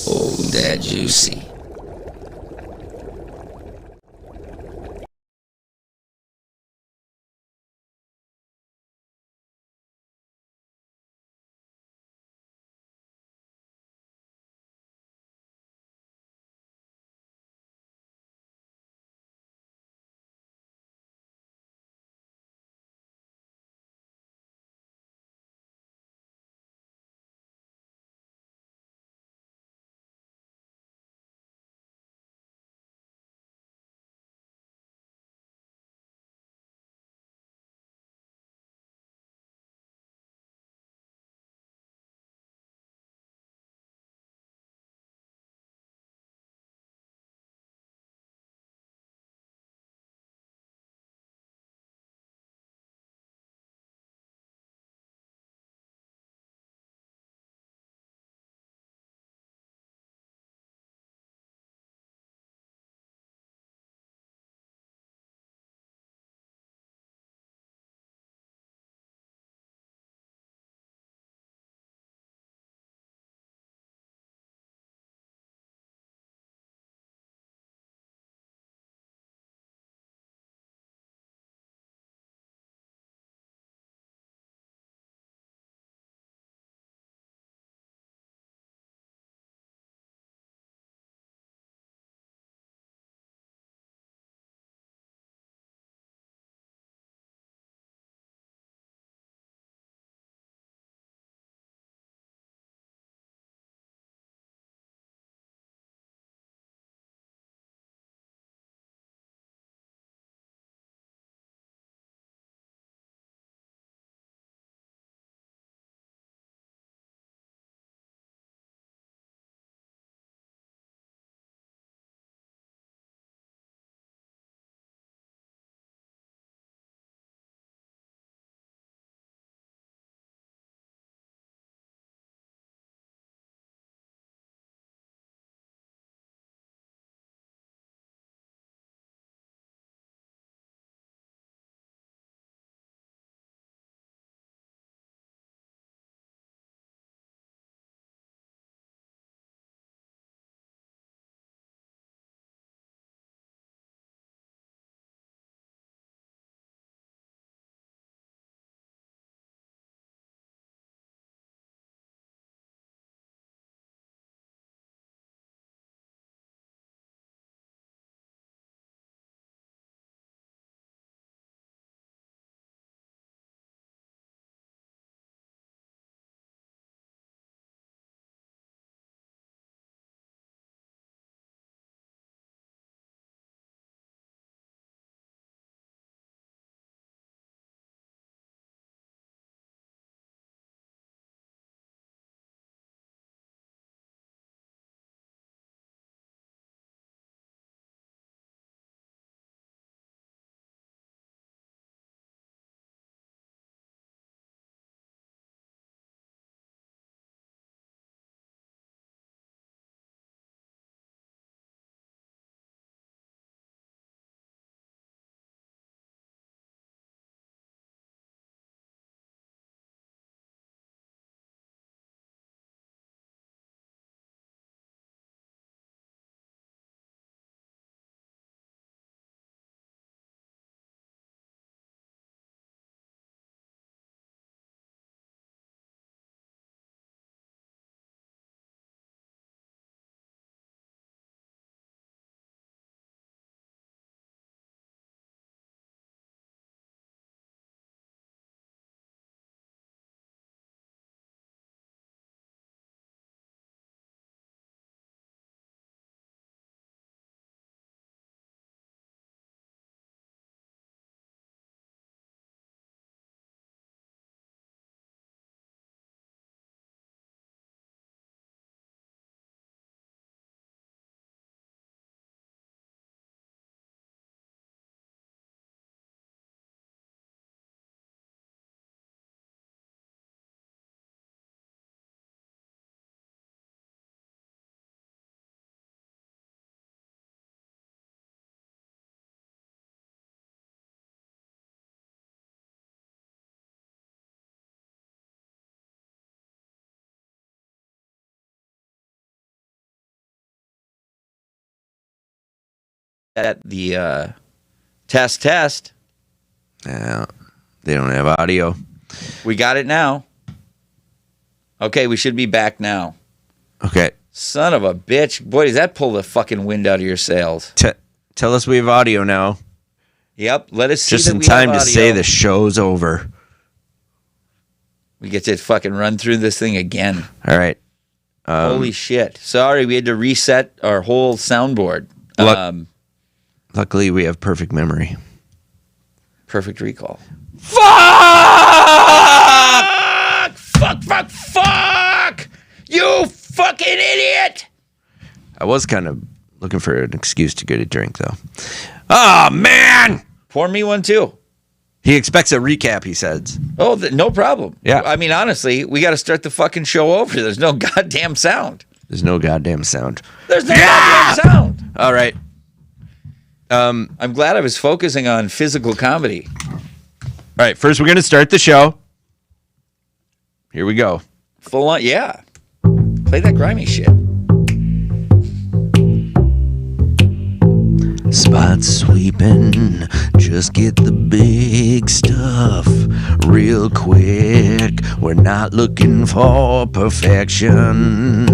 Oh, that juicy. the test. Yeah, they don't have audio. We got it now. Okay, we should be back now. Okay. Son of a bitch. Boy, does that pull the fucking wind out of your sails. Tell us we have audio now. Yep, let us see just that in we time have to audio. say the show's over. We get to fucking run through this thing again. All right. Holy shit. Sorry, we had to reset our whole soundboard. Luckily, we have perfect memory. Perfect recall. Fuck! Fuck! You fucking idiot! I was kind of looking for an excuse to get a drink, though. Oh, man! Pour me one, too. He expects a recap, he says. Oh, no problem. Yeah. I mean, honestly, we got to start the fucking show over. There's no goddamn sound. There's no goddamn sound. There's no goddamn sound. All right. I'm glad I was focusing on physical comedy. All right, first we're going to start the show. Here we go. Full on, yeah. Play that grimy shit. Spot sweeping, just get the big stuff real quick. We're not looking for perfection.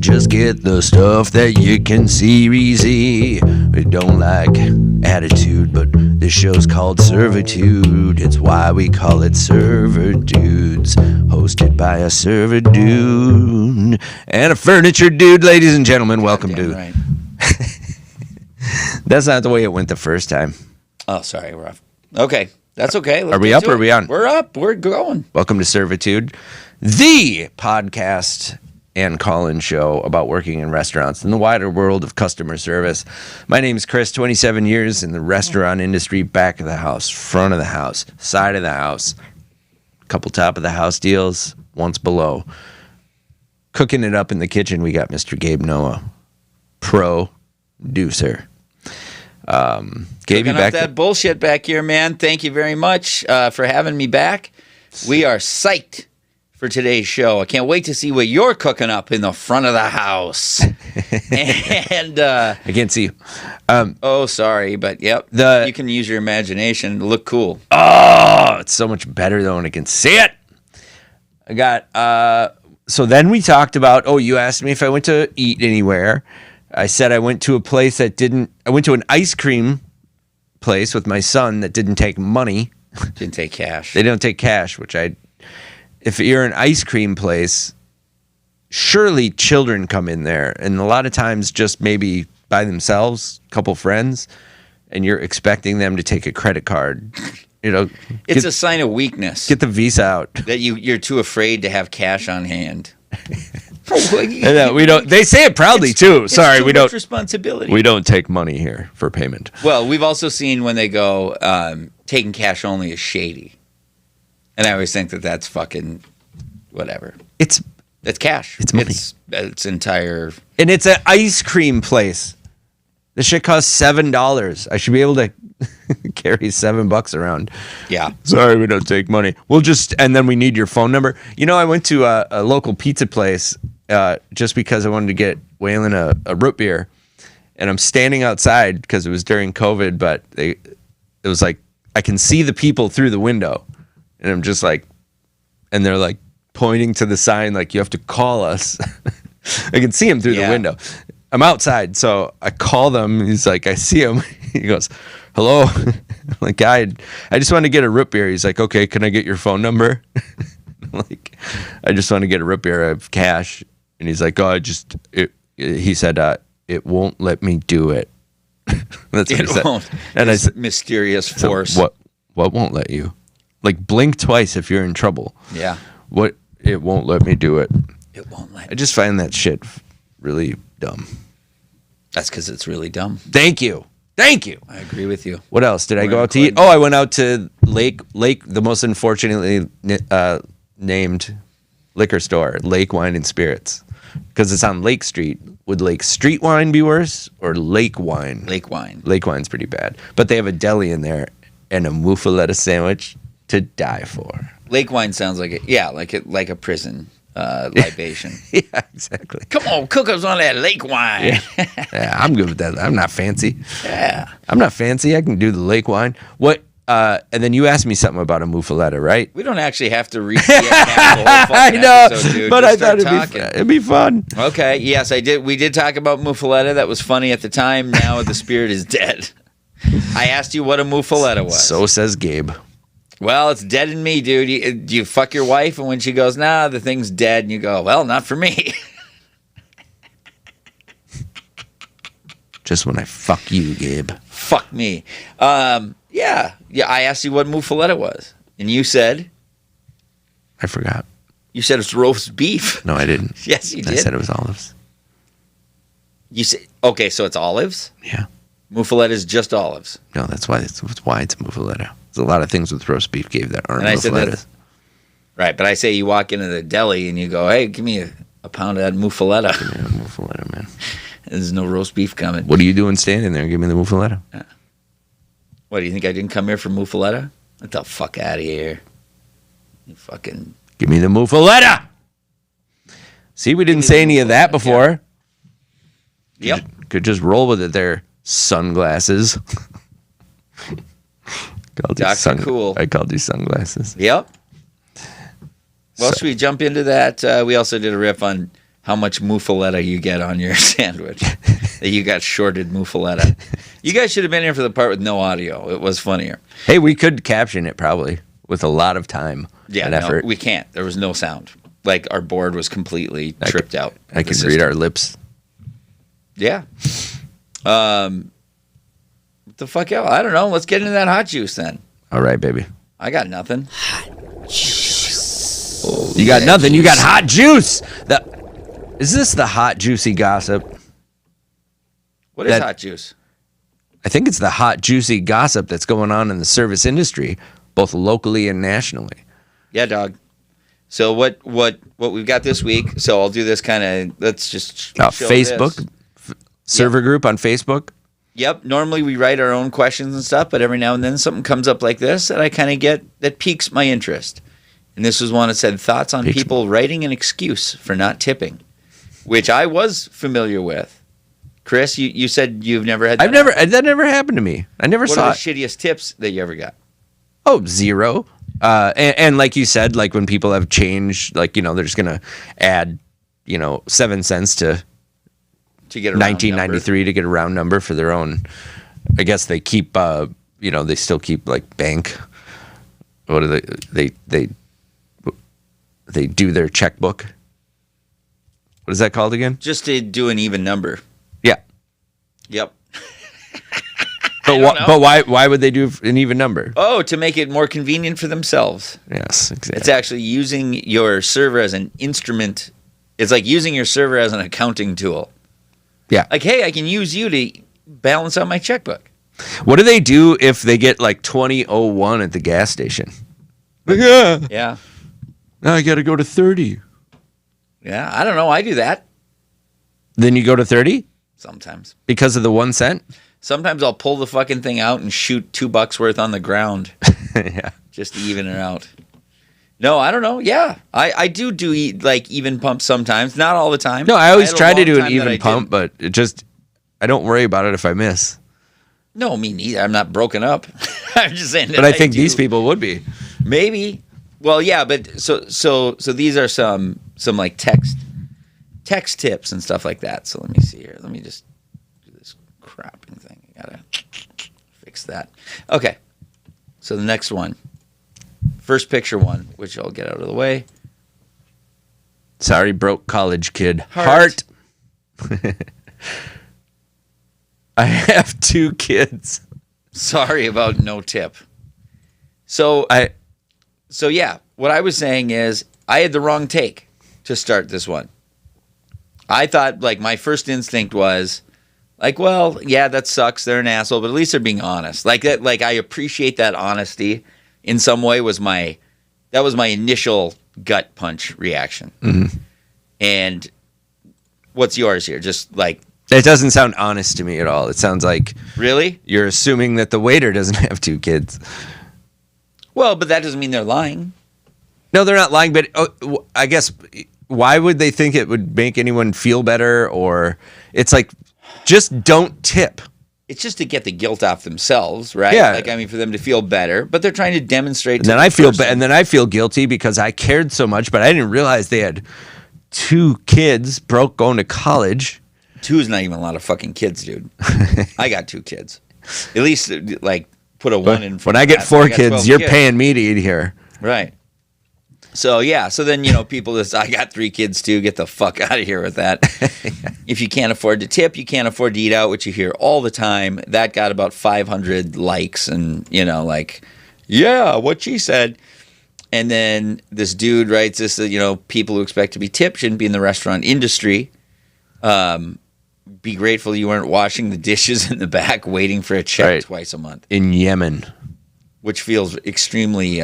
Just get the stuff that you can see easy. We don't like attitude, but this show's called Servitude. It's why we call it Servitudes. Hosted by a server dude and a furniture dude, ladies and gentlemen. Welcome to... Right. That's not the way it went the first time. Oh, sorry, we're off. Okay, that's okay. Are we up or are we on? We're up. We're going. Welcome to Servitude, the podcast and call-in show about working in restaurants in the wider world of customer service. My name is Chris, 27 years in the restaurant industry, back of the house, front of the house, side of the house, a couple top of the house deals, once below. Cooking it up in the kitchen, we got Mr. Gabe Noah, producer. Gabe, you back? That bullshit back here, man. Thank you very much for having me back. We are psyched for today's show. I can't wait to see what you're cooking up in the front of the house. And I can't see you. Oh, sorry, but yep. You can use your imagination to look cool. Oh, it's so much better though when I can see it. I got. So then we talked about. Oh, you asked me if I went to eat anywhere. I said I went to a place that didn't. I went to an ice cream place with my son that didn't take money. Didn't take cash. They don't take cash, which if you're an ice cream place, surely children come in there, and a lot of times just maybe by themselves, a couple friends, and you're expecting them to take a credit card. It's a sign of weakness. Get the Visa out. That you're too afraid to have cash on hand. No, we don't. They say it proudly too. Sorry, we don't. Responsibility. We don't take money here for payment. Well, we've also seen when they go taking cash only is shady, and I always think that's fucking whatever. It's cash. It's money. It's entire. And it's an ice cream place. This shit costs $7. I should be able to carry $7 around. Yeah. Sorry, we don't take money. And then we need your phone number. I went to a local pizza place just because I wanted to get Waylon a root beer. And I'm standing outside because it was during COVID, but it was like, I can see the people through the window. And I'm just like, and they're like pointing to the sign, like, you have to call us. I can see him through the window. I'm outside, so I call them. He's like, I see him. He goes, hello. I'm like, I just want to get a root beer. He's like, okay, can I get your phone number? I'm like, I just want to get a root beer. I have cash. And he's like, oh, he said, it won't let me do it. That's what he said. Won't. And I said, mysterious force. So what won't let you? Like, blink twice if you're in trouble. Yeah. What? It won't let me do it. It won't let. I just find that shit really dumb. That's because it's really dumb. Thank you. I agree with you. What else? Did I go out to eat? Oh, I went out to Lake, the most unfortunately named liquor store, Lake Wine and Spirits. Because it's on Lake Street. Would Lake Street wine be worse or Lake wine? Lake wine. Lake wine's pretty bad. But they have a deli in there and a muffaletta sandwich to die for. Lake wine sounds like like a prison. libation. Yeah, exactly. Come on, cook us on that lake wine. Yeah, I'm good with that. I'm not fancy. Yeah. I'm not fancy. I can do the lake wine. What? And then you asked me something about a muffaletta, right? We don't actually have to recap the whole I fucking know, episode, dude. but Just I thought start it'd be fun. Okay, yes, I did. We did talk about muffaletta. That was funny at the time. Now the spirit is dead. I asked you what a muffaletta was. So says Gabe. Well, it's dead in me, dude. You fuck your wife, and when she goes, nah, the thing's dead, and you go, well, not for me. Just when I fuck you, Gabe. Fuck me. Yeah. I asked you what muffaletta was, and you said I forgot. it's roast beef. No, I didn't. Yes, you did. I said it was olives. You said okay, so it's olives. Yeah. Muffaletta is just olives. No, that's why it's a muffaletta. There's a lot of things with roast beef, Gabe, that aren't And I said muffalettas. Right, but I say you walk into the deli and you go, hey, give me a pound of that muffaletta. Give me the muffaletta, man. There's no roast beef coming. What are you doing standing there? Give me the muffaletta. What, do you think I didn't come here for muffaletta? Get the fuck out of here. You fucking... Give me the muffaletta! See, we didn't say any of that before. Yep. Could just roll with it there. Sunglasses. Dr. Cool. I called these sunglasses. Yep. Well, should we jump into that? We also did a riff on how much muffaletta you get on your sandwich. That you got shorted muffaletta. You guys should have been here for the part with no audio. It was funnier. Hey, we could caption it probably with a lot of time and effort. No, we can't. There was no sound. Like our board was completely tripped out. I can read our lips. Yeah. What the fuck else? I don't know. Let's get into that hot juice then. All right, baby. I got nothing. You got nothing. Juice. You got hot juice. Is this the hot, juicy gossip? What is hot juice? I think it's the hot, juicy gossip that's going on in the service industry, both locally and nationally. Yeah, dog. So what we've got this week? So I'll do this kind of. Let's just show Facebook server group on Facebook. Yep. Normally we write our own questions and stuff, but every now and then something comes up like this that I kind of get that piques my interest. And this was one that said thoughts on people writing an excuse for not tipping, which I was familiar with. Chris, you said you've never had that. That never happened to me. I never saw it. What are the shittiest tips that you ever got? Oh, zero. And like you said, like when people have changed, like, they're just going to add, 7 cents to get a 1993 to get a round number for their own. I guess they keep, they still keep like bank. What do they do their checkbook? What is that called again? Just to do an even number. Yeah. Yep. But why would they do an even number? Oh, to make it more convenient for themselves. Yes, exactly. It's actually using your server as an instrument. It's like using your server as an accounting tool. Yeah. Like, hey, I can use you to balance out my checkbook. What do they do if they get like 2001 at the gas station? Yeah. Yeah. Now I got to go to 30. Yeah, I don't know. I do that. Then you go to 30? Sometimes. Because of the 1 cent? Sometimes I'll pull the fucking thing out and shoot $2 worth on the ground. Yeah. Just to even it out. No, I don't know. Yeah. I do like even pumps sometimes. Not all the time. No, I always try to do an even pump, but I don't worry about it if I miss. No, me neither. I'm not broken up. I'm just saying that But I think these people would be. Maybe. Well, yeah, but so these are some like text tips and stuff like that. So let me see here. Let me just do this crapping thing. I gotta fix that. Okay. So the next one. First picture one, which I'll get out of the way. Sorry, broke college kid. Heart. I have 2 kids. Sorry about no tip. So yeah, what I was saying is I had the wrong take to start this one. I thought, like, my first instinct was like, well, yeah, that sucks. They're an asshole, but at least they're being honest. Like that, like I appreciate that honesty in some way that was my initial gut punch reaction. Mm-hmm. And what's yours here? Just like, it doesn't sound honest to me at all. It sounds like really you're assuming that the waiter doesn't have 2 kids. Well, but that doesn't mean they're lying. No, they're not lying. But I guess why would they think it would make anyone feel better? Or it's like, just don't tip. It's just to get the guilt off themselves, right? Yeah. Like, I mean, for them to feel better, but they're trying to demonstrate. And then I feel guilty because I cared so much, but I didn't realize they had 2 kids broke going to college. 2 is not even a lot of fucking kids, dude. I got 2 kids. At least, like, put a 1 in front. When I get 4 kids, you're paying me to eat here. Right. So, yeah. So then, people just, I got 3 kids too. Get the fuck out of here with that. If you can't afford to tip, you can't afford to eat out, which you hear all the time. That got about 500 likes and, like, yeah, what she said. And then this dude writes this, people who expect to be tipped shouldn't be in the restaurant industry. Be grateful you weren't washing the dishes in the back waiting for a check twice a month. In Yemen. Which feels extremely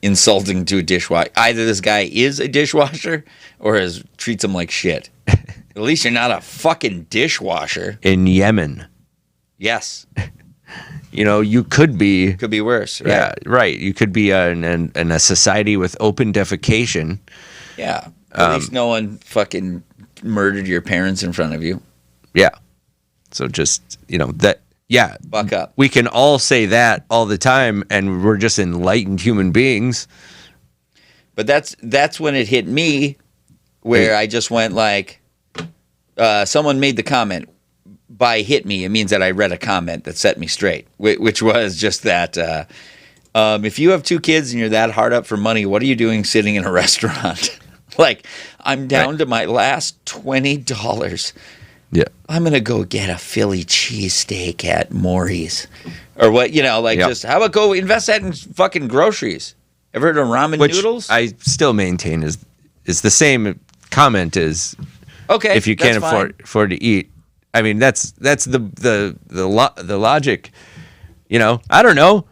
insulting to a dishwasher. Either this guy is a dishwasher or treats him like shit. At least you're not a fucking dishwasher. In Yemen. Yes. You could be. Could be worse, right? Yeah, right. You could be in a society with open defecation. Yeah. At least no one fucking murdered your parents in front of you. Yeah. So just, that. Yeah. Buck up. We can all say that all the time, and we're just enlightened human beings. But that's when it hit me, where I just went like, someone made the comment, by hit me, it means that I read a comment that set me straight, which was just that, if you have 2 kids and you're that hard up for money, what are you doing sitting in a restaurant? Like, I'm down to my last $20. Yeah. I'm going to go get a Philly cheesesteak at Maury's. Or what, just, how about go invest that in fucking groceries? Ever heard of ramen noodles? I still maintain is the same comment as, okay, if you can't afford to eat. I mean, that's the logic, I don't know.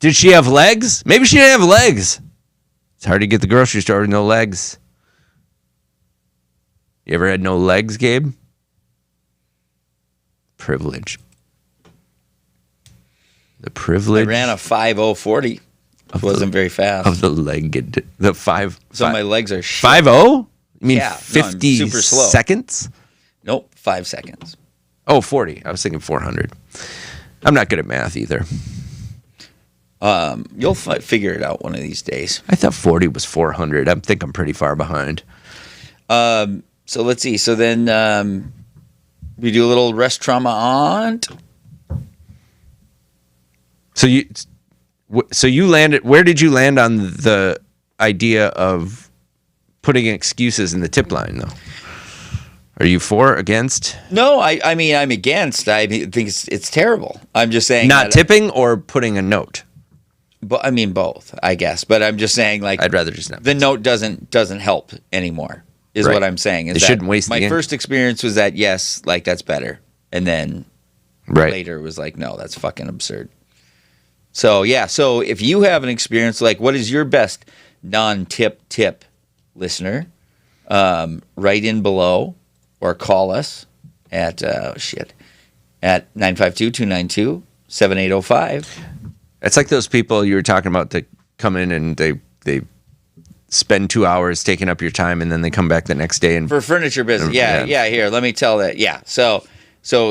Did she have legs? Maybe she didn't have legs. It's hard to get the grocery store with no legs. You ever had no legs, Gabe? Privilege. The privilege. I ran a 5:040. It wasn't very fast. Of the legged. The 5. So my legs are shit. 5:0? You mean yeah, 50 no, super slow. Seconds? Nope, 5 seconds. Oh, 40. I was thinking 400. I'm not good at math either. You'll figure it out one of these days. I thought 40 was 400. I think I'm pretty far behind. So let's see. So then we do a little restaurant. So you landed. Where did you land on the idea of putting excuses in the tip line, though? Are you for, against? No, I mean I'm against. I think it's terrible. I'm just saying not tipping or putting a note. But I mean both, I guess. But I'm just saying, like, I'd rather just not. The note doesn't help anymore. Is right. What I'm saying. Is it shouldn't waste. My first experience was that yes, like that's better, and then later it was like no, that's fucking absurd. So yeah, so if you have an experience, like what is your best non-tip listener? Write in below or call us at at 952-292-7805. It's like those people you were talking about that come in and they spend 2 hours taking up your time and then they come back the next day and for furniture business. Yeah. Here, let me tell that. Yeah. So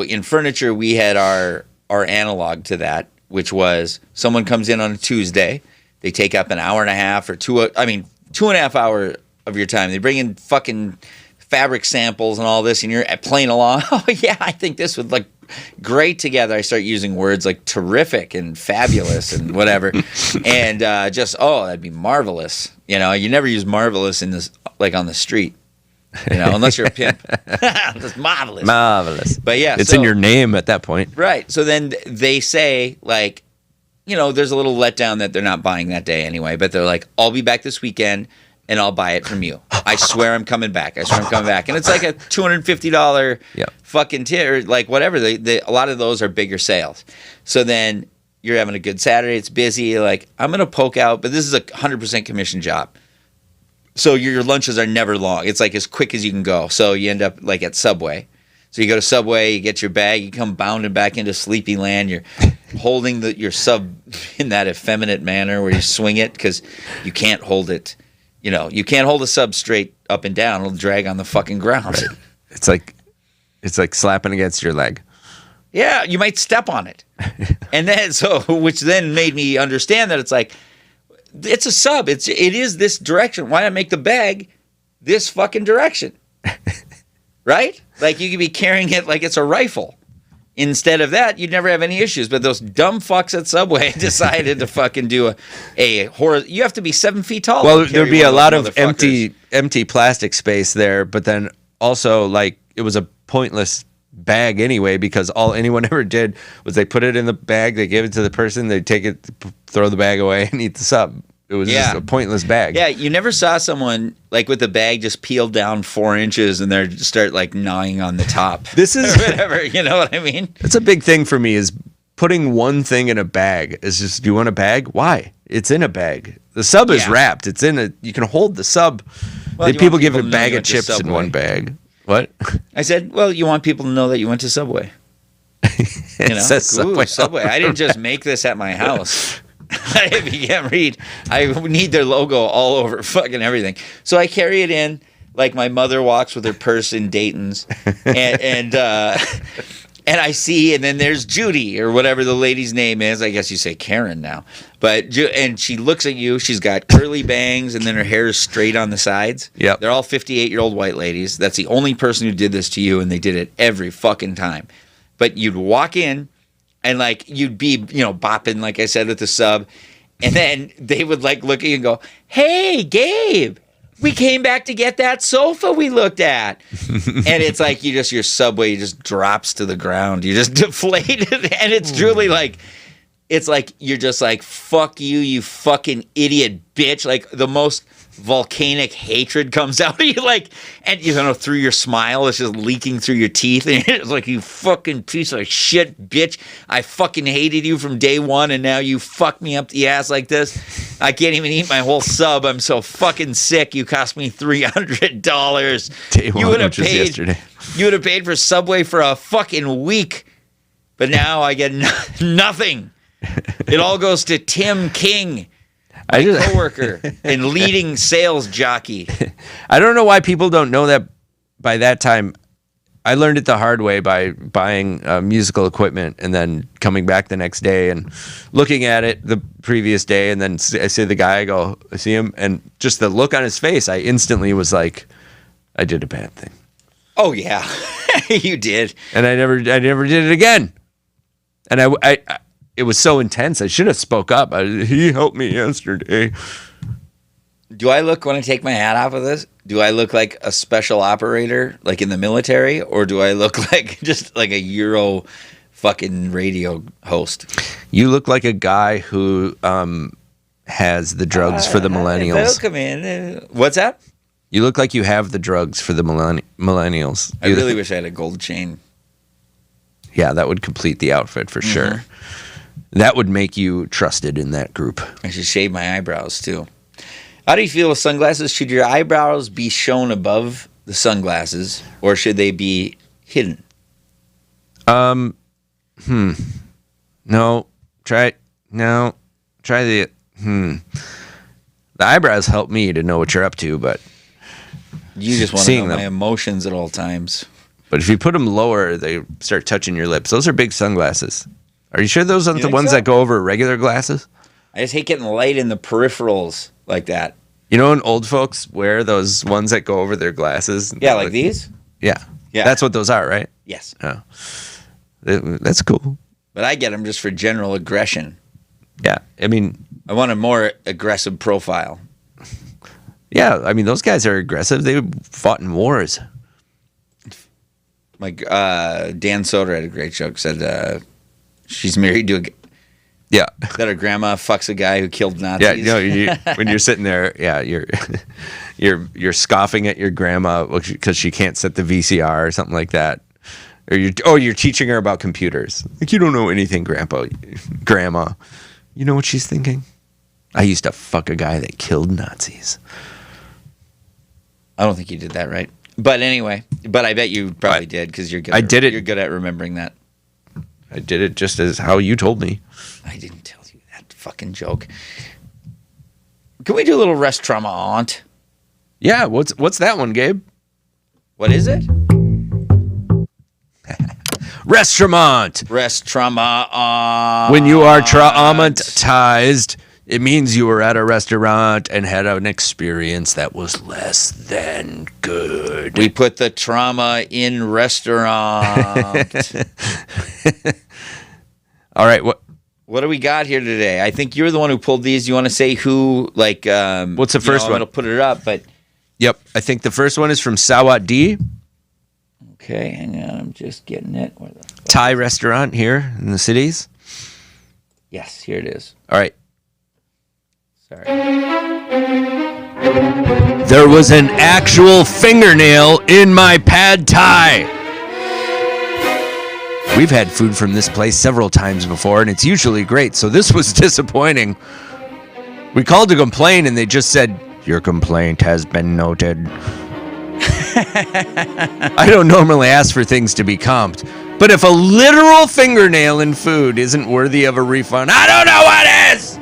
in furniture we had our analog to that, which was someone comes in on a Tuesday, they take up an hour and a half or 2.5 hours of your time. They bring in fucking fabric samples and all this, and you're playing along. Oh yeah, I think this would look great together. I start using words like terrific and fabulous and whatever, and that'd be marvelous. You never use marvelous in this like on the street. Unless you're a pimp. That's marvelous. Marvelous. But yeah, it's in your name at that point. Right. So then they say like, there's a little letdown that they're not buying that day anyway, but they're like, I'll be back this weekend and I'll buy it from you. I swear I'm coming back. And it's like a $250 fucking tip or like whatever. A lot of those are bigger sales. So then you're having a good Saturday. It's busy. You're like, I'm going to poke out, but this is a 100% commission job. So your lunches are never long. It's like as quick as you can go. So you end up like at Subway. So you go to Subway, you get your bag, you come bounding back into Sleepy Land. You're holding your sub in that effeminate manner where you swing it because you can't hold it You can't hold a sub straight up and down. It'll drag on the fucking ground. Right. It's like slapping against your leg. Yeah, you might step on it. And then which then made me understand that it's a sub. It is this direction. Why not make the bag this fucking direction? Right? Like you could be carrying it like it's a rifle. Instead of that, you'd never have any issues. But those dumb fucks at Subway decided to fucking do a horror. You have to be 7 feet tall. Well, there'd be a lot of empty plastic space there, but then also like it was a pointless bag anyway, because all anyone ever did was they put it in the bag, they give it to the person, they take it, throw the bag away, and eat the sub. It was just a pointless bag. Yeah, you never saw someone like with the bag just peeled down 4 inches and they start like gnawing on the top. This is whatever, you know what I mean? It's a big thing for me is putting one thing in a bag. Is just, do you want a bag? Why? It's in a bag. The sub is wrapped. It's in a. You can hold the sub. Well, people give a bag of chips in one bag. What? I said, well, you want people to know that you went to Subway. It says Subway. I didn't just make this at my house. If you can't read, I need their logo all over fucking everything. So I carry it in like my mother walks with her purse in Dayton's, and I see, and then there's Judy or whatever the lady's name is. I guess you say Karen now, and she looks at you. She's got curly bangs, and then her hair is straight on the sides. Yep. They're all 58-year-old white ladies. That's the only person who did this to you, and they did it every fucking time. But you'd walk in. And like you'd be, bopping, like I said, with the sub, and then they would like look at you and go, "Hey, Gabe, we came back to get that sofa we looked at." And it's like your Subway just drops to the ground. You just deflated, and it's truly like, it's like you're just like, "Fuck you, you fucking idiot bitch!" Like the most volcanic hatred comes out of you, like, and through your smile, it's just leaking through your teeth, and it's like, "You fucking piece of shit, bitch! I fucking hated you from day one, and now you fuck me up the ass like this. I can't even eat my whole sub. I'm so fucking sick. You cost me $300. Day one, which was yesterday. You would have paid for Subway for a fucking week, but now I get nothing. It all goes to Tim King." My coworker and leading sales jockey. I don't know why people don't know that by that time. I learned it the hard way by buying musical equipment and then coming back the next day and looking at it the previous day. And then I see the guy, I see him, and just the look on his face, I instantly was like, I did a bad thing. Oh, yeah, you did. And I never did it again. And it was so intense. I should have spoke up. He helped me yesterday. Do I look, when I take my hat off of this, do I look like a special operator, like in the military, or do I look like just like a Euro fucking radio host? You look like a guy who has the drugs for the millennials. Come in. What's that? You look like you have the drugs for the millennials. I really wish I had a gold chain. Yeah, that would complete the outfit for sure. That would make you trusted in that group. I should shave my eyebrows too. How do you feel with sunglasses? Should your eyebrows be shown above the sunglasses, or should they be hidden? No. Try the The eyebrows help me to know what you're up to, but you just want to know my emotions at all times. But if you put them lower, they start touching your lips. Those are big sunglasses. Are you sure those aren't the ones that go over regular glasses? I just hate getting light in the peripherals like that. You know when old folks wear those ones that go over their glasses? Yeah, like these? Yeah. That's what those are, right? Yes. Oh. That's cool. But I get them just for general aggression. Yeah. I mean, I want a more aggressive profile. Yeah. I mean, those guys are aggressive. They fought in wars. Dan Soder had a great joke. Said she's married to that her grandma fucks a guy who killed Nazis. Yeah, when you're sitting there, you're scoffing at your grandma because she can't set the VCR or something like that. Or you're teaching her about computers. Like, you don't know anything, grandma. You know what she's thinking? I used to fuck a guy that killed Nazis. I don't think you did that right. But anyway, I bet you probably did because you're good. You're good at remembering that. I did it just as how you told me. I didn't tell you that fucking joke. Can we do a little restaurant? Yeah, what's that one, Gabe? What is it? Restaurant. Restaurant. When you are traumatized, it means you were at a restaurant and had an experience that was less than good. We put the trauma in restaurant. All right, what do we got here today? I think you're the one who pulled these. You want to say who? Like, what's the first one? I'll put it up, but yep, I think the first one is from Sawat D. Okay, hang on. I'm just getting it. Where the Thai restaurant here in the cities. Yes, here it is. All right. Sorry. There was an actual fingernail in my pad thai. We've had food from this place several times before, and it's usually great, so this was disappointing. We called to complain, and they just said, "Your complaint has been noted." I don't normally ask for things to be comped, but if a literal fingernail in food isn't worthy of a refund, I don't know what is!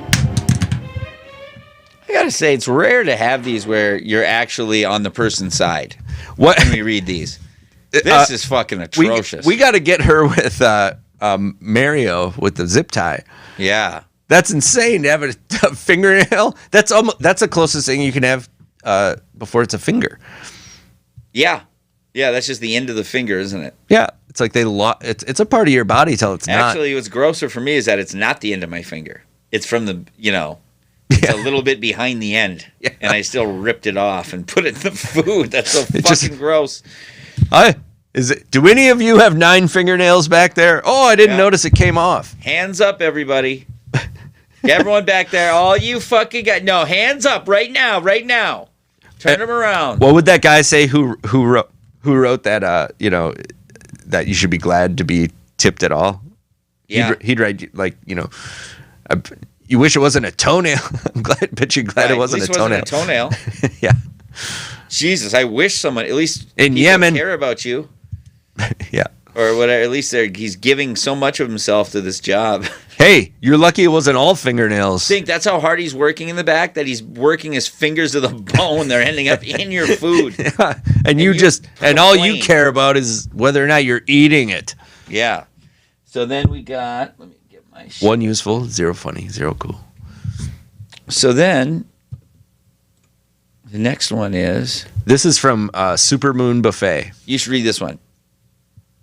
I gotta say, it's rare to have these where you're actually on the person's side. What? When we read these. This is fucking atrocious. We got to get her with Mario with the zip tie. Yeah. That's insane to have a fingernail. That's the closest thing you can have before it's a finger. Yeah. Yeah, that's just the end of the finger, isn't it? Yeah. It's like it's a part of your body till it's not. Actually, what's grosser for me is that it's not the end of my finger. It's from the, it's a little bit behind the end. Yeah. And I still ripped it off and put it in the food. That's so fucking gross. Do any of you have 9 fingernails back there? Oh, I didn't notice it came off. Hands up, everybody. Everyone back there, all you fucking guys. No, hands up right now. Turn them around. What would that guy say who wrote that, that you should be glad to be tipped at all? Yeah. He'd write, you wish it wasn't a toenail. Bet you're glad it wasn't a toenail. Wasn't a toenail. Yeah. Jesus, I wish someone, at least in Yemen, care about you. Yeah. Or whatever. At least he's giving so much of himself to this job. Hey, you're lucky it wasn't all fingernails. Think that's how hard he's working in the back, that he's working his fingers to the bone. They're ending up in your food. Yeah. And all you care about is whether or not you're eating it. Yeah. So then we got, let me get my shit. 1 useful, 0 funny, 0 cool. So then the next one is, this is from Supermoon Buffet. You should read this one.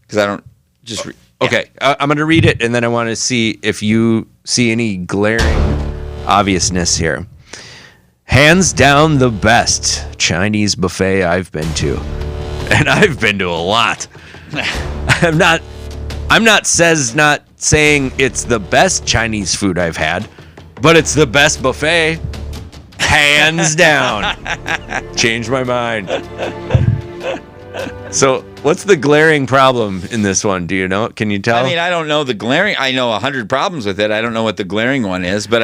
Because I don't just read. Okay, I'm going to read it, and then I want to see if you see any glaring obviousness here. Hands down the best Chinese buffet I've been to. And I've been to a lot. I'm not saying it's the best Chinese food I've had, but it's the best buffet. Hands down. Changed my mind. So, what's the glaring problem in this one? Do you know? Can you tell? I mean, I don't know the glaring. I know 100 problems with it. I don't know what the glaring one is, but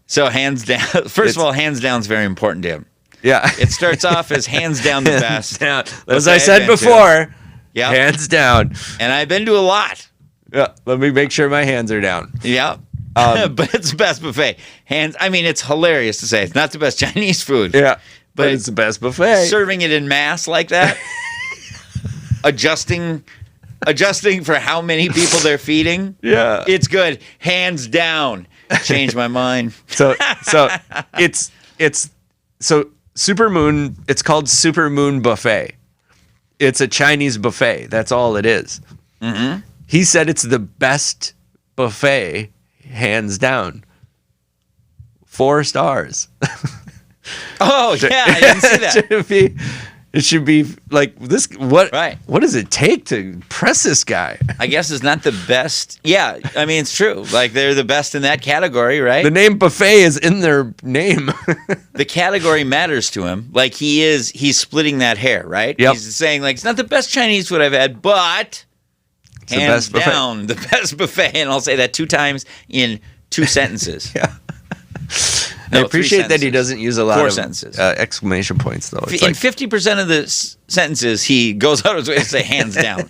so hands down. First of all, hands down is very important to him. Yeah. It starts off as hands down the best. As I said before, hands down. And I've been to a lot. Yeah. Let me make sure my hands are down. Yeah. But it's the best buffet. It's hilarious to say. It's not the best Chinese food. Yeah. But it's the best buffet. Serving it in mass like that. Adjusting for how many people they're feeding. Yeah. It's good. Hands down. Changed my mind. So Supermoon, it's called Supermoon Buffet. It's a Chinese buffet. That's all it is. Mm-hmm. He said it's the best buffet, hands down. 4 stars. Oh, yeah, I didn't see that. It should be like this. What? Right. What does it take to impress this guy? I guess it's not the best. Yeah, I mean, it's true. Like, they're the best in that category, right? The name buffet is in their name. The category matters to him. Like, he's splitting that hair, right? Yep. He's saying, like, it's not the best Chinese food I've had, but it's hands down, the best buffet. And I'll say that 2 times in 2 sentences. Yeah. No, I appreciate that he doesn't use a lot 4 of sentences. Exclamation points, though. It's in 50% of the sentences, he goes out of his way to say hands down.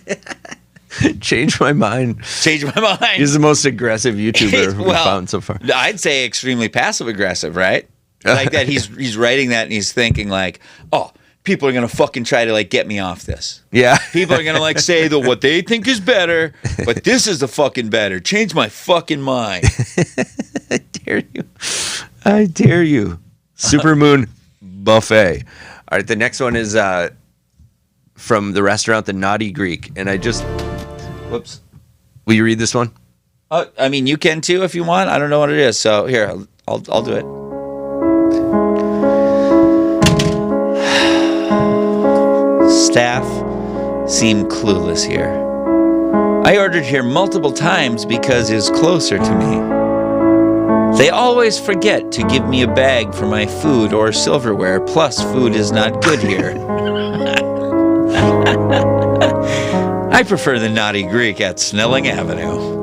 Change my mind. Change my mind. He's the most aggressive YouTuber we found so far. I'd say extremely passive aggressive, right? Like that he's writing that and he's thinking like, oh, people are going to fucking try to like get me off this. Yeah. People are going to like say that what they think is better, but this is the fucking better. Change my fucking mind. I dare you. I dare you. Supermoon Buffet. All right, the next one is from the restaurant The Naughty Greek. And whoops. Will you read this one? I mean, you can too if you want. I don't know what it is. So here, I'll do it. Staff seem clueless here. I ordered here multiple times because it's closer to me. They always forget to give me a bag for my food or silverware, plus food is not good here. I prefer the Naughty Greek at Snelling Avenue.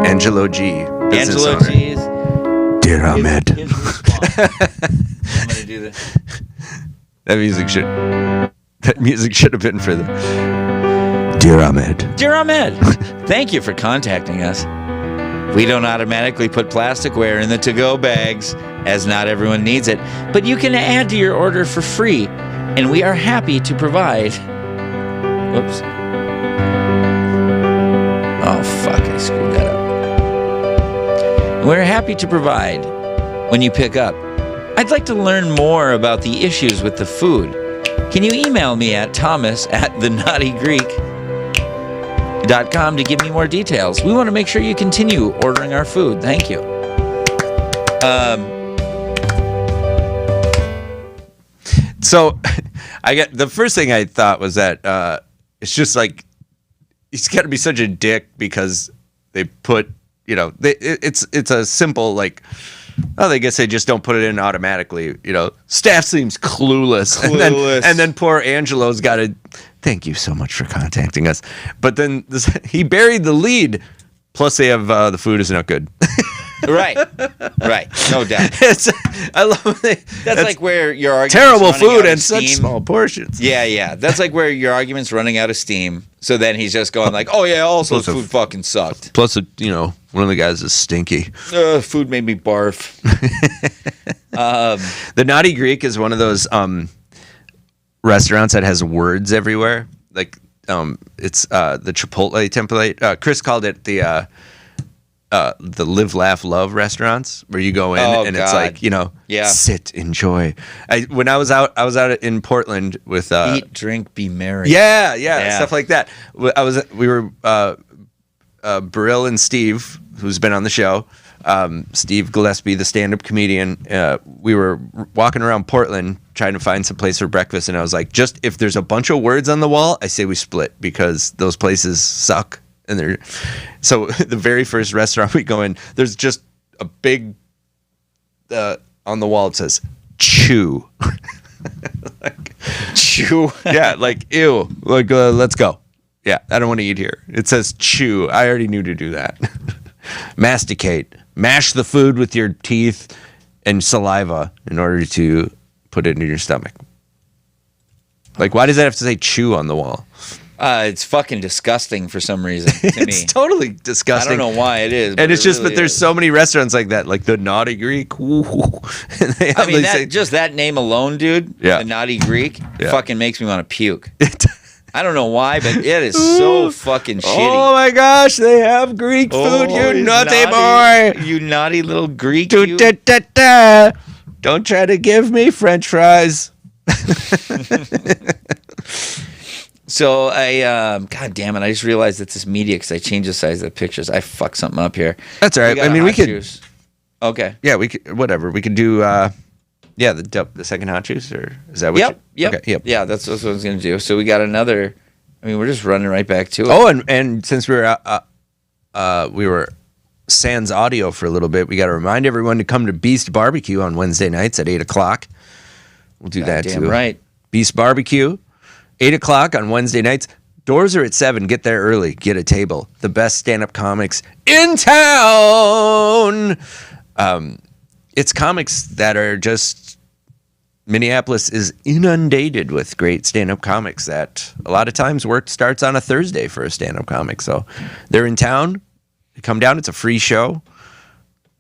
Angelo G. Angelo G's. Dear Ahmed. His response. I'm going to do this. That music should have been for the Dear Ahmed. Dear Ahmed, thank you for contacting us. We don't automatically put plasticware in the to-go bags, as not everyone needs it, but you can add to your order for free, and we are happy to provide. Whoops. Oh, fuck, I screwed that up. We're happy to provide when you pick up. I'd like to learn more about the issues with the food. Can you email me at thomas@thenaughtygreek.com to give me more details? We want to make sure you continue ordering our food. Thank you. So the first thing I thought was that it's just like he's got to be such a dick because they put, it's a simple like, oh, I guess they just don't put it in automatically. Staff seems clueless. And then poor Angelo's got to, thank you so much for contacting us. But then he buried the lead. Plus, they have the food is not good. Right. No doubt. I love it. That's like where your argument's terrible running food out of and such steam. small portions. Yeah. That's like where your argument's running out of steam. So then he's just going like, oh yeah, also Plus food fucking sucked. Plus, one of the guys is stinky. Food made me barf. The Naughty Greek is one of those restaurants that has words everywhere. Like it's the Chipotle template. Chris called it the Live, Laugh, Love restaurants where you go in and God. It's like, sit, enjoy. When I was out in Portland with eat, drink, be merry. Yeah, stuff like that. We were Brill and Steve, who's been on the show, Steve Gillespie, the stand-up comedian. We were walking around Portland trying to find some place for breakfast, and I was like, just if there's a bunch of words on the wall, I say we split because those places suck. And so the very first restaurant we go in, there's just a big on the wall. It says "chew," like chew. Yeah, like ew. Like let's go. Yeah, I don't want to eat here. It says chew. I already knew to do that. Masticate. Mash the food with your teeth and saliva in order to put it into your stomach. Like, why does that have to say chew on the wall? It's fucking disgusting for some reason to me. It's totally disgusting. I don't know why it is. And it's just, really but there's so many restaurants like that, like the Naughty Greek. Ooh. And they have just that name alone, dude. Yeah. The Naughty Greek Yeah. fucking makes me want to puke. I don't know why, but it is so fucking shitty. Oh my gosh, they have Greek food, you naughty boy. You naughty little Greek. Don't try to give me French fries. So God damn it! I just realized that this media, because I changed the size of the pictures, I fucked something up here. That's all right. I mean, we could. Okay. Yeah, we could. Whatever. We could do. The second hot juice, or is that what? Yep. Okay, yep. Yeah, that's what I was gonna do. So we got another. I mean, we're just running right back to it. Oh, and since we were sans audio for a little bit, we got to remind everyone to come to Beast Barbecue on Wednesday nights at 8:00. We'll do that damn too. Right. Beast Barbecue, 8:00 on Wednesday nights. Doors are at 7. Get there early. Get a table. The best stand-up comics in town. It's comics that are just. Minneapolis is inundated with great stand-up comics that a lot of times work starts on a Thursday for a stand-up comic. So they're in town. Come down. It's a free show.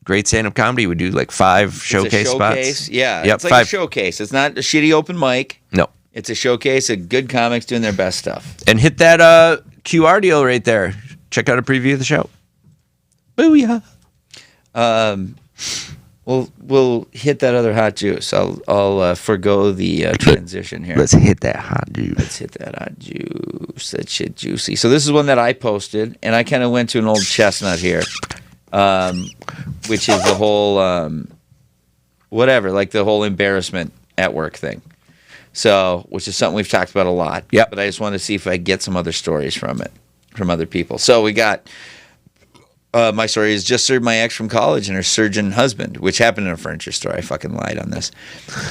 great stand-up comedy. We do like 5 showcase spots. Yeah, Yep, it's like 5. a showcase. It's not a shitty open mic. No. It's a showcase of good comics doing their best stuff. And hit that QR deal right there. Check out a preview of the show. Booyah. We'll hit that other hot juice. I'll forgo the transition here. Let's hit that hot juice. Let's hit that hot juice. That shit juicy. So this is one that I posted, and I kind of went to an old chestnut here, which is the whole whatever, like the whole embarrassment at work thing. So, which is something we've talked about a lot. Yep. But I just wanted to see if I could get some other stories from it, from other people. So we got. My story is just served my ex from college and her surgeon husband, which happened in a furniture store. I fucking lied on this.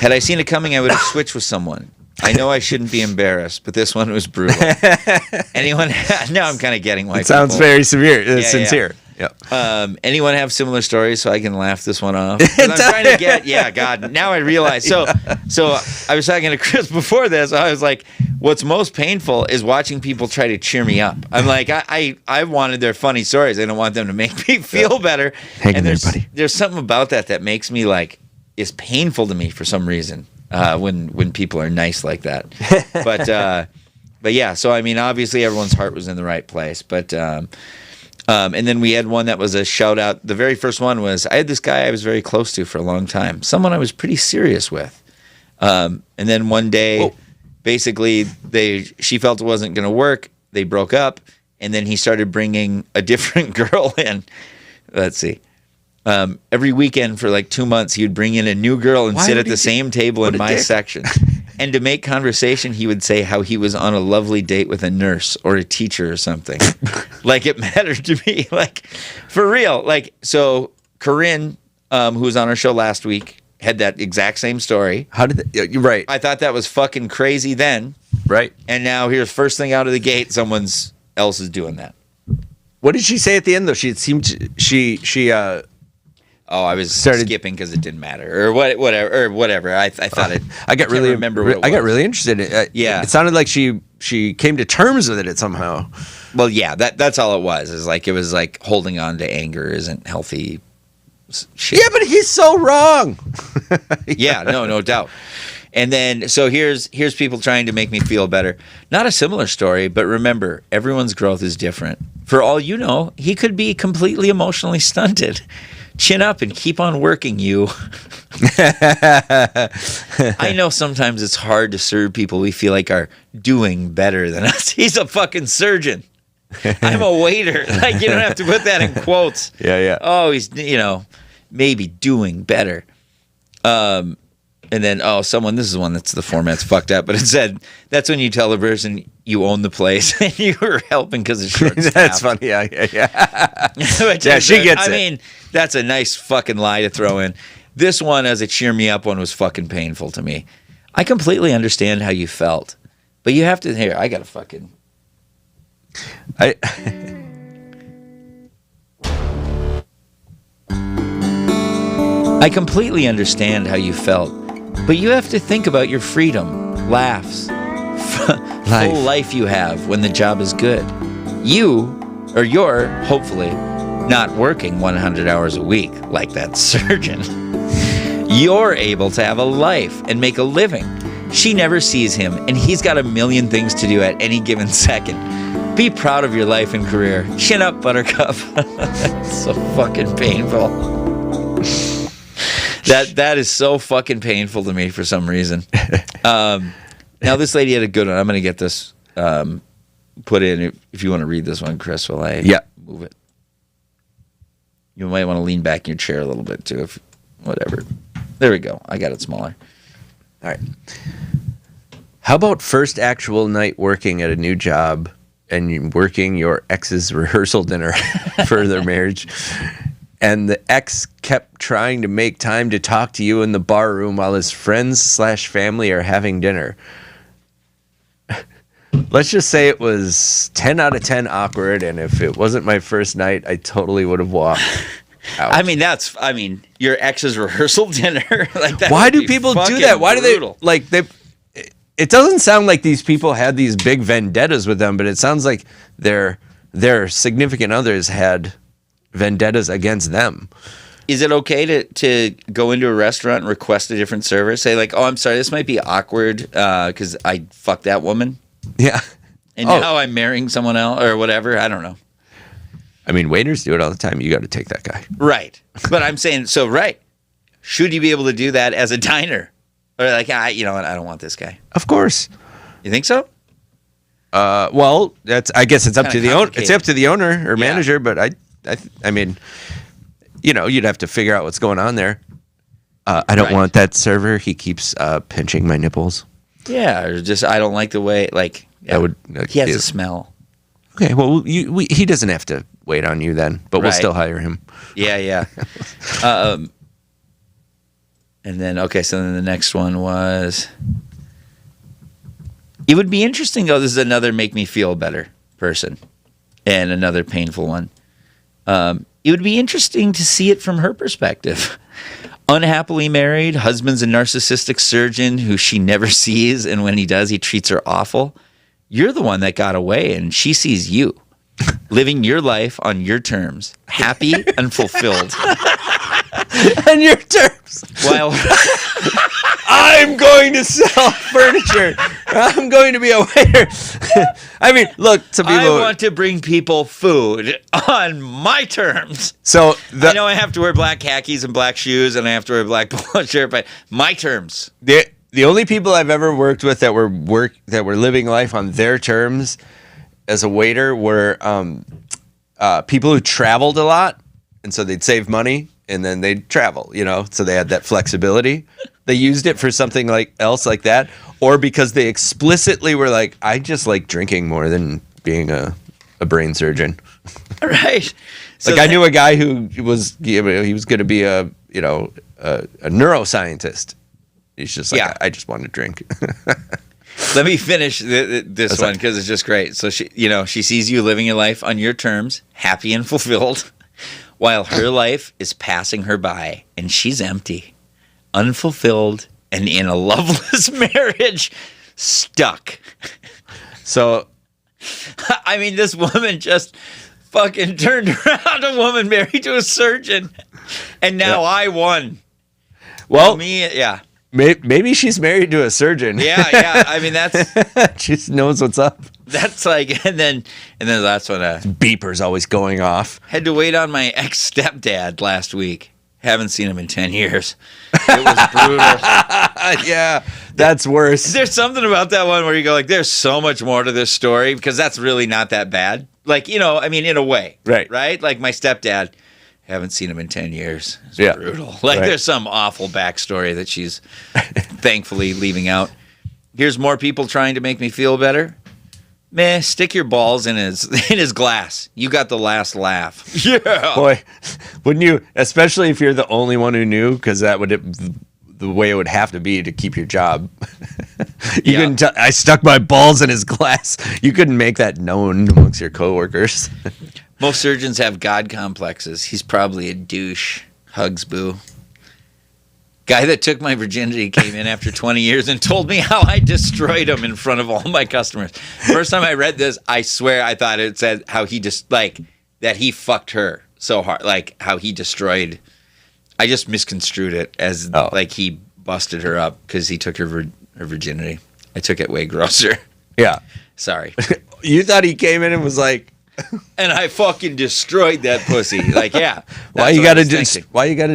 Had I seen it coming, I would have switched with someone. I know I shouldn't be embarrassed, but this one was brutal. Anyone? Now I'm kind of getting why. It sounds very severe, sincere. Yeah. Anyone have similar stories so I can laugh this one off? 'Cause I'm trying to get. Yeah, God. Now I realize. So I was talking to Chris before this. I was like, what's most painful is watching people try to cheer me up. I'm like, I wanted their funny stories. I don't want them to make me feel better. Hang and in there, buddy. There's something about that makes me like is painful to me for some reason. When people are nice like that. But yeah. So I mean, obviously everyone's heart was in the right place. But and then we had one that was a shout out. The very first one was I had this guy I was very close to for a long time. Someone I was pretty serious with. And then one day. Whoa. Basically, she felt it wasn't going to work. They broke up, and then he started bringing a different girl in. Let's see. Every weekend for like 2 months, he would bring in a new girl and sit at the same table in my section. And to make conversation, he would say how he was on a lovely date with a nurse or a teacher or something. Like it mattered to me. Like, for real. Like, so Corinne, who was on our show last week, had that exact same story. How did you're right. I thought that was fucking crazy then. Right. And now here's first thing out of the gate, someone else is doing that. What did she say at the end though? She seemed I was skipping because it didn't matter or whatever. I thought it. I got really remember. What it was. I got really interested. Yeah. It sounded like she came to terms with it somehow. Well, yeah. That's all it was. It was like holding on to anger isn't healthy. Shit. Yeah, but he's so wrong. Yeah, no doubt. And then, so here's people trying to make me feel better. Not a similar story, but remember, everyone's growth is different. For all you know, he could be completely emotionally stunted. Chin up and keep on working, you. I know sometimes it's hard to serve people we feel like are doing better than us. He's a fucking surgeon. I'm a waiter. Like, you don't have to put that in quotes. Yeah. Oh, he's, maybe doing better. And then, this is one that's the format's fucked up, but it said, that's when you tell the person you own the place and you were helping because it's short staff. That's funny. Yeah. Yeah, she gets it. I mean, that's a nice fucking lie to throw in. This one, as a cheer me up one, was fucking painful to me. I completely understand how you felt, but you have to, here, I got to fucking. I completely understand how you felt, but you have to think about your freedom, laughs, full life you have when the job is good. You're, hopefully, not working 100 hours a week like that surgeon. You're able to have a life and make a living. She never sees him, and he's got a million things to do at any given second. Be proud of your life and career. Chin up, Buttercup. That's so fucking painful. That is so fucking painful to me for some reason. Now, this lady had a good one. I'm going to get this put in if you want to read this one, Chris, while I move it. You might want to lean back in your chair a little bit, too. Whatever. There we go. I got it smaller. All right. How about first actual night working at a new job and working your ex's rehearsal dinner for their marriage, and the ex kept trying to make time to talk to you in the bar room while his friends/family are having dinner? Let's just say it was 10 out of 10 awkward, and if it wasn't my first night, I totally would have walked out. I mean, your ex's rehearsal dinner. Like that. Why do people do that? Why brutal. Do they it doesn't sound like these people had these big vendettas with them, but it sounds like their significant others had vendettas against them. Is it okay to go into a restaurant and request a different server? Say like, oh, I'm sorry, this might be awkward because I fucked that woman. Yeah. And now I'm marrying someone else or whatever. I don't know. I mean, waiters do it all the time. You got to take that guy. Right. But I'm saying, should you be able to do that as a diner? Or like, you know what? I don't want this guy. Of course. You think so? Well, I guess it's up to the owner. It's up to the owner or manager. But I mean, you know, you'd have to figure out what's going on there. I don't want that server. He keeps pinching my nipples. Yeah, or just I don't like the way he has a smell. Okay, well, he doesn't have to wait on you then, but we'll still hire him. Yeah. And then so then the next one was. It would be interesting, though. This is another make me feel better person, and another painful one. It would be interesting to see it from her perspective. Unhappily married, husband's a narcissistic surgeon who she never sees, and when he does, he treats her awful. You're the one that got away, and she sees you living your life on your terms, happy and fulfilled. On your terms. While I'm going to sell furniture. I'm going to be a waiter. I mean, look, to people. I want to bring people food on my terms. So I know I have to wear black khakis and black shoes, and I have to wear a black polo shirt, but my terms. The only people I've ever worked with that were living life on their terms as a waiter were people who traveled a lot, and so they'd save money and then they'd travel. You know, so they had that flexibility. They used it for something else like that, or because they explicitly were like, I just like drinking more than being a brain surgeon. Right. So I knew a guy who was he was going to be a neuroscientist. He's just like, I just want to drink. Let me finish this one because it's just great. So she sees you living your life on your terms, happy and fulfilled, while her life is passing her by, and she's empty, unfulfilled, and in a loveless marriage, stuck. So, I mean, this woman just fucking turned around a woman married to a surgeon, and now I won. Well, Maybe she's married to a surgeon. Yeah. I mean, that's she knows what's up. That's like, and then the last one. Beeper's always going off. Had to wait on my ex-stepdad last week. Haven't seen him in 10 years. It was brutal. Yeah, that's worse. There's something about that one where you go like, there's so much more to this story because that's really not that bad. Like, you know, I mean, in a way. Right? Like my stepdad. Haven't seen him in 10 years. It's brutal. Like there's some awful backstory that she's thankfully leaving out. Here's more people trying to make me feel better. Man, stick your balls in his glass. You got the last laugh. Yeah. Boy, wouldn't you? Especially if you're the only one who knew, because that would the way it would have to be to keep your job. You couldn't I stuck my balls in his glass. You couldn't make that known amongst your coworkers. Most surgeons have God complexes. He's probably a douche. Hugs, boo. Guy that took my virginity came in after 20 years and told me how I destroyed him in front of all my customers. First time I read this, I swear I thought it said how he just that he fucked her so hard, like how he destroyed. I just misconstrued it as like he busted her up because he took her virginity. I took it way grosser. Yeah. Sorry. You thought he came in and was like, and I fucking destroyed that pussy. Like, yeah. Why you gotta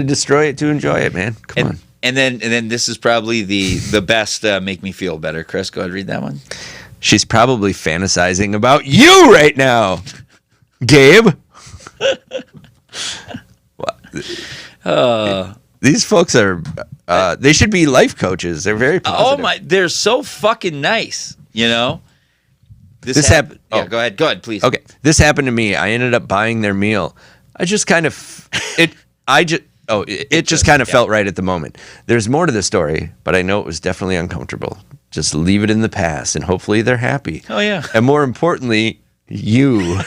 destroy it to enjoy it, man? Come on. And then this is probably the best make me feel better. Chris, go ahead and read that one. She's probably fantasizing about you right now, Gabe. These folks are they should be life coaches. They're very positive. Oh my, they're so fucking nice, you know? This happened. Yeah, go ahead, please. Okay, this happened to me. I ended up buying their meal. It just kind of felt right at the moment. There's more to the story, but I know it was definitely uncomfortable. Just leave it in the past, and hopefully they're happy. Oh yeah. And more importantly, you,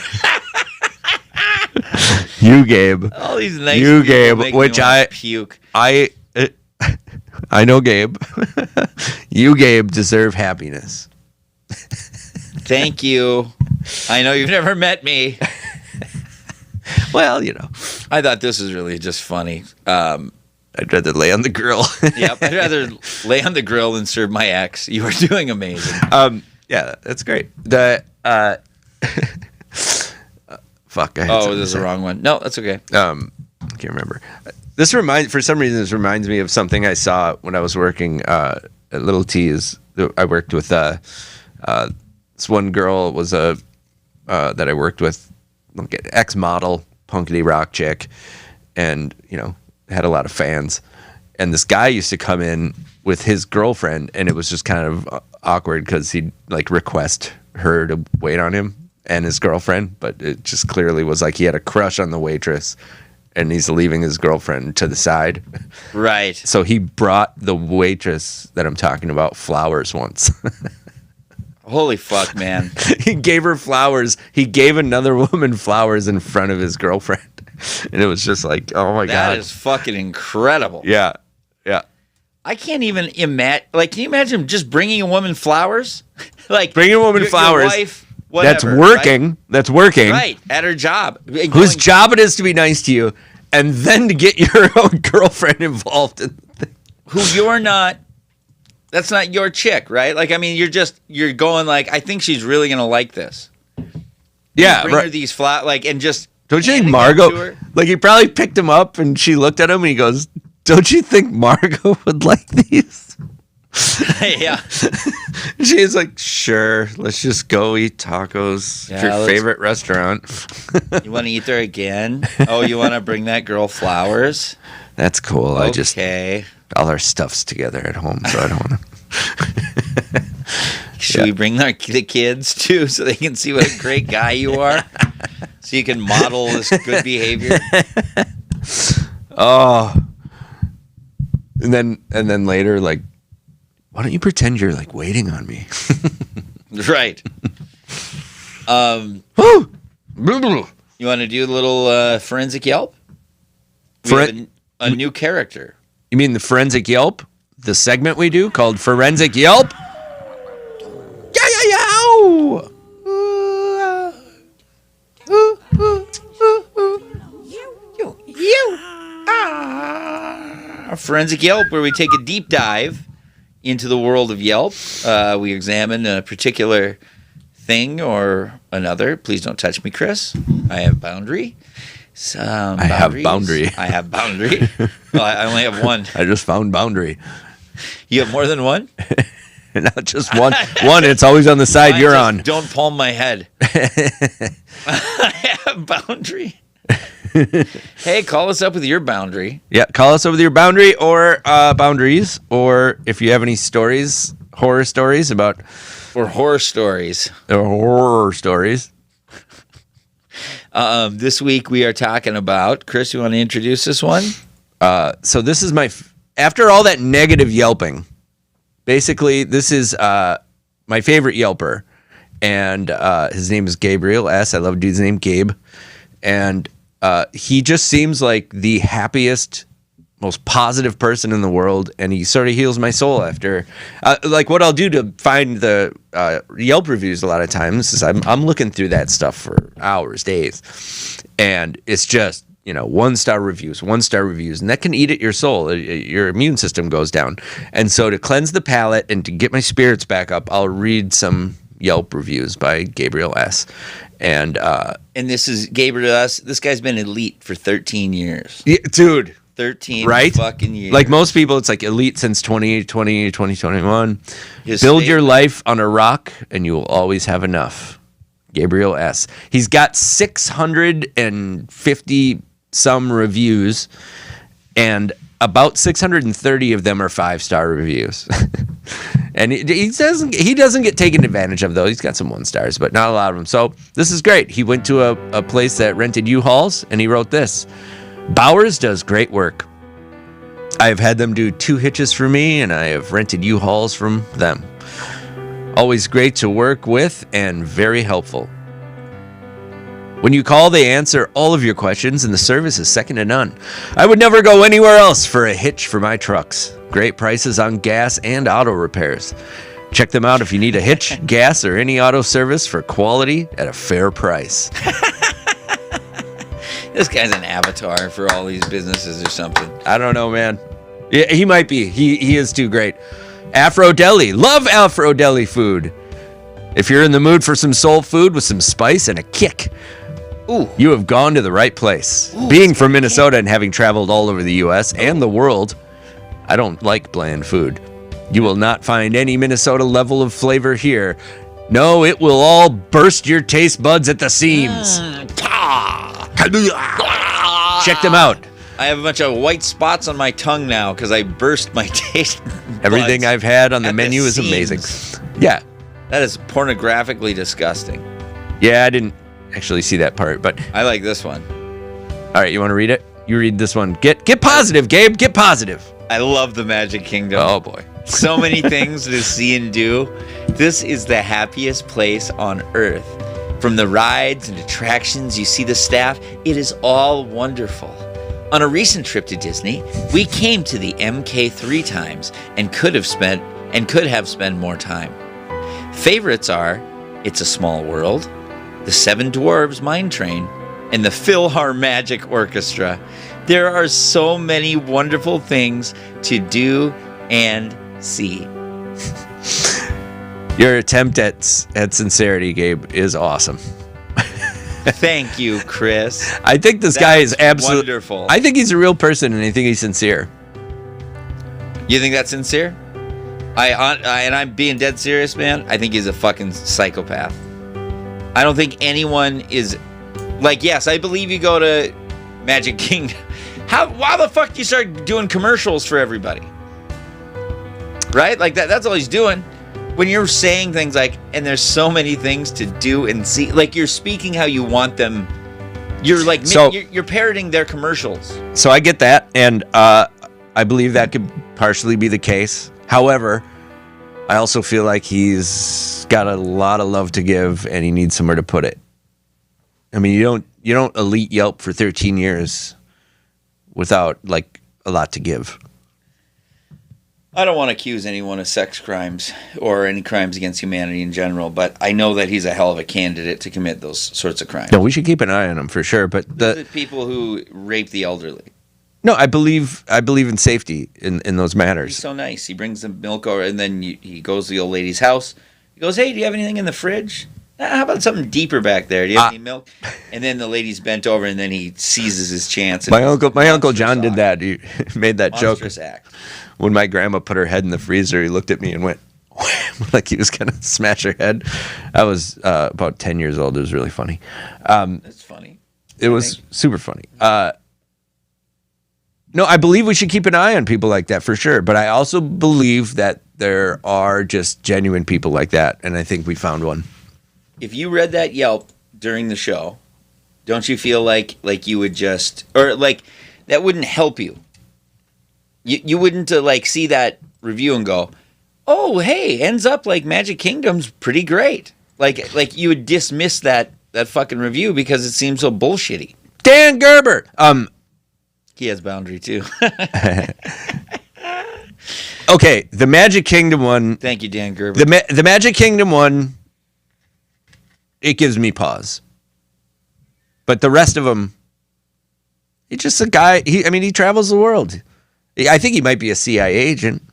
you, Gabe. All these nice you, people Gabe, make which me want to puke. I know, Gabe. You, Gabe, deserve happiness. Thank you. I know you've never met me. Well, you know, I thought this was really just funny. I'd rather lay on the grill. Yep, I'd rather lay on the grill than serve my ex. You are doing amazing. Yeah, that's great. The fuck. Oh, this is the wrong one. No, that's okay. I can't remember. For some reason, this reminds me of something I saw when I was working at Little T's. I worked with this one girl was that I worked with, like, ex-model, punkity rock chick, and had a lot of fans. And this guy used to come in with his girlfriend, and it was just kind of awkward because he'd like request her to wait on him and his girlfriend, but it just clearly was like he had a crush on the waitress, and he's leaving his girlfriend to the side. Right. So he brought the waitress that I'm talking about flowers once. Holy fuck, man. He gave her flowers. He gave another woman flowers in front of his girlfriend. And it was just like, oh my God. That is fucking incredible. Yeah. Yeah. I can't even imagine. Like, can you imagine just bringing a woman flowers? Like, bringing a woman flowers. Your wife, whatever, that's working. Right? That's working. Right. At her job. Whose job it is to be nice to you, and then to get your own girlfriend involved in the thing. Who you're not. That's not your chick, right? Like, I mean, you're going like, I think she's really going to like this. Yeah. Bring her these flowers, like, and just. Don't you think Margot, like, he probably picked him up and she looked at him and he goes, don't you think Margot would like these? Yeah. She's like, sure, let's just go eat tacos at your favorite restaurant. You want to eat there again? Oh, you want to bring that girl flowers? That's cool. Okay. All our stuff's together at home, so I don't want to. Should we bring the kids too so they can see what a great guy you are? So you can model this good behavior? Oh. And then later, like, why don't you pretend you're like waiting on me? Right. You want to do a little forensic Yelp? We have a new character. You mean the forensic Yelp? The segment we do called Forensic Yelp? Yeah. Forensic Yelp, where we take a deep dive into the world of Yelp. We examine a particular thing or another. Please don't touch me, Chris. I have boundary. I have boundary. Well, I only have one. I just found boundary. You have more than one? Not just one. It's always on the side Mine you're on. Don't palm my head. I have boundary. Hey, call us up with your boundary. Yeah, call us up with your boundary or boundaries, or if you have any stories, horror stories about... Or horror stories. Or horror stories. This week we are talking about... Chris, you want to introduce this one? So this is after all that negative Yelping, basically this is my favorite Yelper, and his name is Gabriel S. I love a dude's name, Gabe. And he just seems like the happiest, most positive person in the world, and he sort of heals my soul after. Like, what I'll do to find the Yelp reviews a lot of times is I'm looking through that stuff for hours, days, and it's just, 1-star reviews, and that can eat at your soul. Your immune system goes down. And so to cleanse the palate and to get my spirits back up, I'll read some Yelp reviews by Gabriel S. And this is Gabriel S. This guy's been elite for 13 years. Yeah, dude. 13 right? fucking years. Like most people, it's like elite since 2020, 2021. His Build your life on a rock and you will always have enough. Gabriel S. He's got 650 some reviews, and about 630 of them are 5-star reviews. And he doesn't get taken advantage of, though. He's got some 1-stars, but not a lot of them. So this is great. He went to a place that rented U-Hauls, and he wrote this: Bowers does great work. I have had them do 2 hitches for me, and I have rented U-Hauls from them. Always great to work with and very helpful. When you call, they answer all of your questions, and the service is second to none. I would never go anywhere else for a hitch for my trucks. Great prices on gas and auto repairs. Check them out if you need a hitch, gas, or any auto service for quality at a fair price. This guy's an avatar for all these businesses or something. I don't know, man. Yeah, he might be. He is too great. Afro Deli. Love Afro Deli food. If you're in the mood for some soul food with some spice and a kick, Ooh. you have gone to the right place. Ooh, Being from Minnesota and having traveled all over the U.S. and the world, I don't like bland food. You will not find any Minnesota level of flavor here. No, it will all burst your taste buds at the seams. Check them out. I have a bunch of white spots on my tongue now because I burst my taste buds. Everything I've had on the at menu is seams. amazing. Yeah. That is pornographically disgusting. Yeah, I didn't actually see that part, but I like this one. all right, you want to read it? You read this one. Get positive, Gabe. Get positive. I love the Magic Kingdom. Oh boy. So many things to see and do. This is the happiest place on earth. From the rides and attractions, you see the staff, it is all wonderful. On a recent trip to Disney, we came to the MK 3 times and could have spent more time. Favorites are It's a Small World, the Seven Dwarves Mine Train, and the PhilharMagic Orchestra. There are so many wonderful things to do and see. Your attempt at sincerity, Gabe, is awesome. Thank you, Chris. I think this guy is absolutely wonderful. I think he's a real person, and I think he's sincere. You think that's sincere? And I'm being dead serious, man. I think he's a fucking psychopath. I don't think anyone is like. Yes, I believe you go to Magic Kingdom. Why the fuck do you start doing commercials for everybody? Right? Like that's all he's doing. When you're saying things like, and there's so many things to do and see, like you're speaking how you want them. You're like, you're parroting their commercials. So I get that, and I believe that could partially be the case. However, I also feel like he's got a lot of love to give, and he needs somewhere to put it. I mean, you don't elite Yelp for 13 years without like a lot to give. I don't want to accuse anyone of sex crimes or any crimes against humanity in general, but I know that he's a hell of a candidate to commit those sorts of crimes. No, we should keep an eye on him for sure. But the people who rape the elderly. No, I believe in safety in those matters. He's so nice. He brings the milk over, and then he goes to the old lady's house. He goes, "Hey, do you have anything in the fridge? How about something deeper back there? Do you have any milk?" And then the lady's bent over, and then he seizes his chance. My uncle John did that. He made that joke. Monstrous act. When my grandma put her head in the freezer, he looked at me and went, like he was going to smash her head. I was about 10 years old. It was really funny. That's funny. It was super funny. No, I believe we should keep an eye on people like that for sure. But I also believe that there are just genuine people like that. And I think we found one. If you read that Yelp during the show, don't you feel like you would just, or like that wouldn't help you? You wouldn't like see that review and go, "Oh, hey, ends up like Magic Kingdom's pretty great." Like you would dismiss that fucking review because it seems so bullshitty. Dan Gerber. He has boundary too. Okay, the Magic Kingdom one. Thank you, Dan Gerber. The Magic Kingdom one. It gives me pause. But the rest of them, he's just a guy. He travels the world. I think he might be a CIA agent.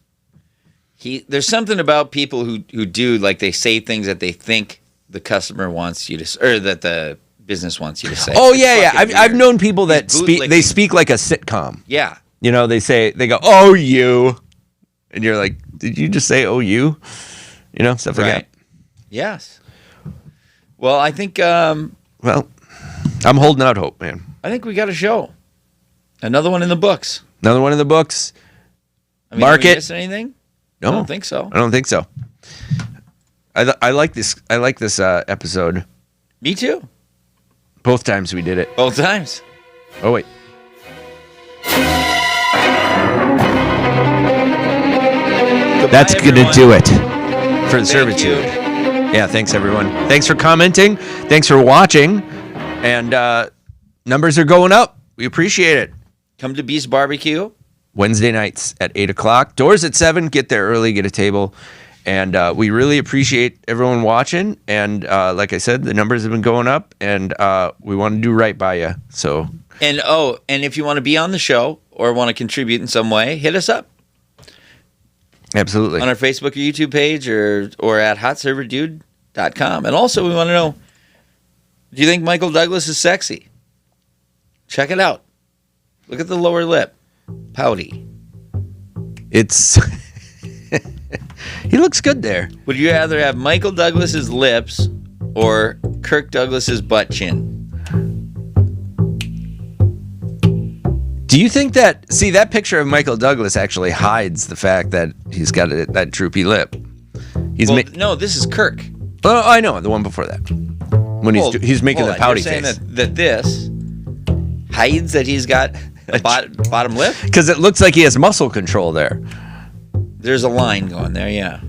There's something about people who do, like, they say things that they think the customer wants you to, or that the business wants you to say. Oh, It's yeah. fucking I've weird. known people that speak like a sitcom. Yeah. You know, they go, "Oh, you," and you're like, "Did you just say, oh, you?" You know, stuff like that. Yes. Well, I think Well, I'm holding out hope, man. I think we got a show. Another one in the books. Another one in the books. I mean, Mark did we it. miss anything? No, I don't think so. I don't think so. I like this. I like this episode. Me too. Both times we did it. Both times. Oh wait. That's gonna do it for the Servitude. Yeah, thanks everyone. Thanks for commenting. Thanks for watching. And numbers are going up. We appreciate it. Come to Beast Barbecue. Wednesday nights at 8 o'clock. Doors at 7. Get there early, get a table. And we really appreciate everyone watching. And like I said, the numbers have been going up. And we want to do right by you. So And if you want to be on the show or want to contribute in some way, hit us up. Absolutely. On our Facebook or YouTube page or at hotservitude.com. And also, we want to know, do you think Michael Douglas is sexy? Check it out. Look at the lower lip. Pouty. It's... He looks good there. Would you rather have Michael Douglas's lips or Kirk Douglas's butt chin? Do you think that... See, that picture of Michael Douglas actually hides the fact that he's got that droopy lip. No, this is Kirk. Oh, I know. The one before that. When he's making the pouty You're face. saying that this hides that he's got a bottom lip? Because it looks like he has muscle control there. There's a line going there, yeah.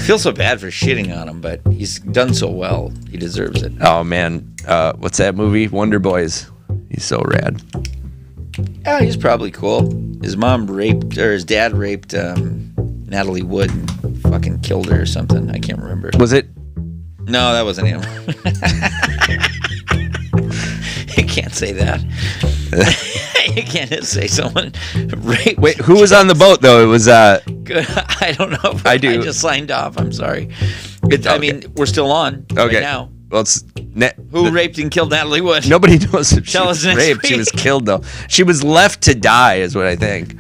Feel so bad for shitting on him, but he's done so well. He deserves it. Oh, man. What's that movie? Wonder Boys. He's so rad. Yeah, he's probably cool. His dad raped Natalie Wood and fucking killed her or something. I can't remember. Was it? No, that wasn't him. You can't say that. You can't just say someone raped. Wait, who was on the boat, though? It was... Good. I don't know. I do. I just signed off. I'm sorry. I mean, we're still on right now. Well, it's... Who raped and killed Natalie Wood? Nobody knows if she Tell was us next raped. week. She was killed, though. She was left to die, is what I think.